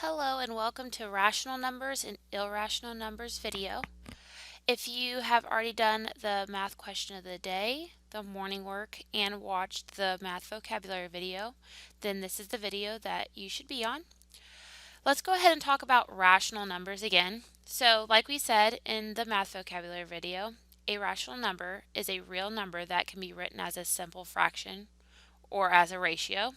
Hello and welcome to Rational Numbers and Irrational Numbers video. If you have already done the math question of the day, the morning work, and watched the math vocabulary video, then this is the video that you should be on. Let's go ahead and talk about rational numbers again. So like we said in the math vocabulary video, a rational number is a real number that can be written as a simple fraction or as a ratio.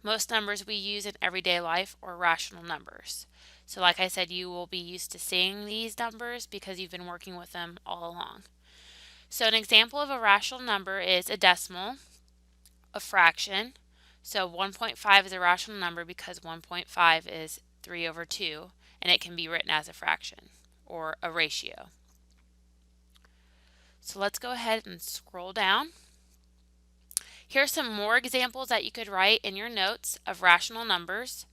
Most numbers we use in everyday life are rational numbers. So like I said, you will be used to seeing these numbers because you've been working with them all along. So an example of a rational number is a decimal, a fraction. So 1.5 is a rational number because 1.5 is 3 over 2, and it can be written as a fraction or a ratio. So let's go ahead and scroll down. Here's some more examples that you could write in your notes of rational numbers.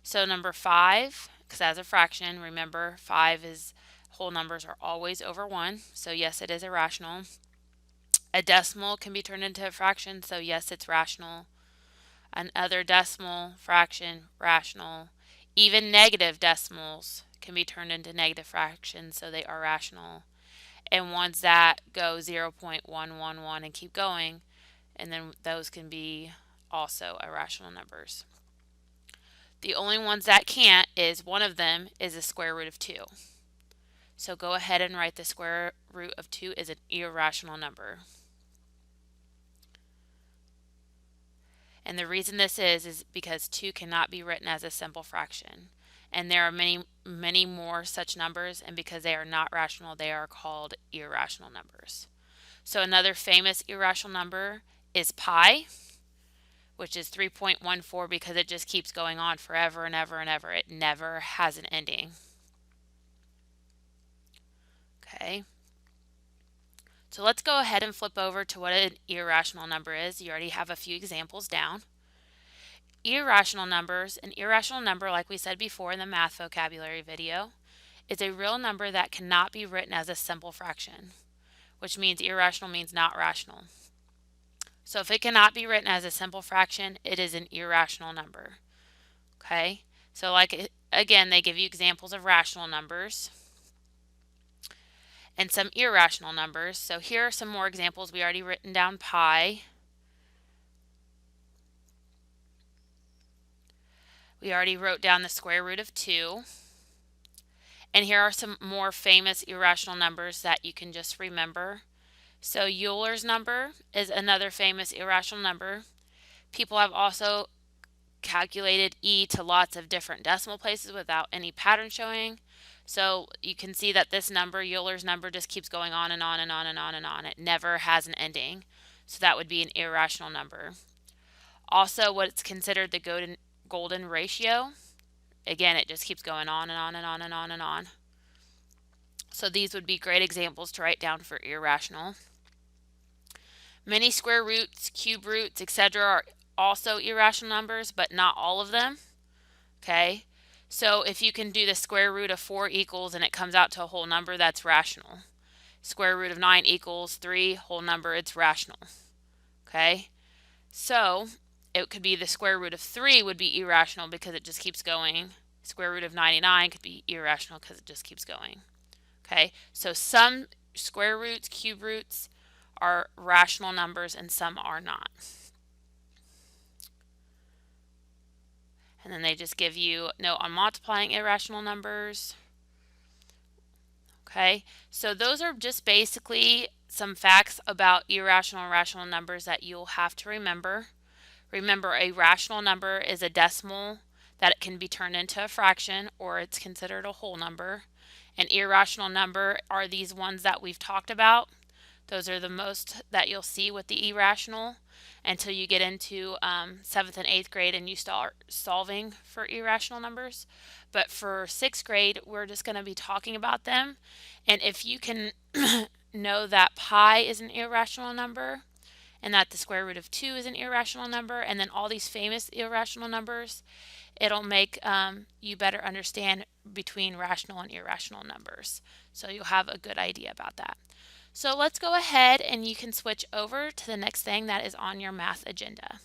So number 5, because as a fraction, remember 5 is whole numbers are always over 1. So yes, it is irrational. A decimal can be turned into a fraction. So yes, it's rational. Another decimal, fraction, rational. Even negative decimals can be turned into negative fractions. So they are rational. And ones that go 0.111 and keep going, and then those can be also irrational numbers. The only ones that can't is one of them is the square root of 2. So go ahead and write the square root of 2 is an irrational number. And the reason this is because 2 cannot be written as a simple fraction. And there are many more such numbers, and because they are not rational, they are called irrational numbers. So another famous irrational number is pi, which is 3.14 because it just keeps going on forever and ever and ever. It never has an ending. Okay. So let's go ahead and flip over to what an irrational number is. You already have a few examples down. Irrational numbers, an irrational number, like we said before in the math vocabulary video, is a real number that cannot be written as a simple fraction, which means irrational means not rational. So if it cannot be written as a simple fraction, it is an irrational number. Okay, so like again, they give you examples of rational numbers and some irrational numbers. So here are some more examples. We already written down pi. We already wrote down the square root of 2. And here are some more famous irrational numbers that you can just remember. So Euler's number is another famous irrational number. People have also calculated e to lots of different decimal places without any pattern showing. So you can see that this number, Euler's number, just keeps going on and on and on and on and on. It never has an ending. So that would be an irrational number. Also, what's considered the golden ratio. Again, it just keeps going on and on and on and on and on. So these would be great examples to write down for irrational. Many square roots, cube roots, etc. are also irrational numbers, but not all of them. Okay, so if you can do the square root of 4 equals and it comes out to a whole number, that's rational. Square root of 9 equals 3, whole number, it's rational. Okay, so it could be the square root of 3 would be irrational because it just keeps going. Square root of 99 could be irrational because it just keeps going. Okay, so some square roots, cube roots are rational numbers and some are not. And then they just give you note on multiplying irrational numbers. Okay, so those are just basically some facts about irrational and rational numbers that you'll have to remember. Remember, a rational number is a decimal that it can be turned into a fraction, or it's considered a whole number. An irrational number are these ones that we've talked about. Those are the most that you'll see with the irrational until you get into 7th and 8th grade and you start solving for irrational numbers. But for 6th grade, we're just going to be talking about them. And if you can know that pi is an irrational number and that the square root of 2 is an irrational number, and then all these famous irrational numbers, it'll make you better understand between rational and irrational numbers. So you'll have a good idea about that. So let's go ahead and you can switch over to the next thing that is on your math agenda.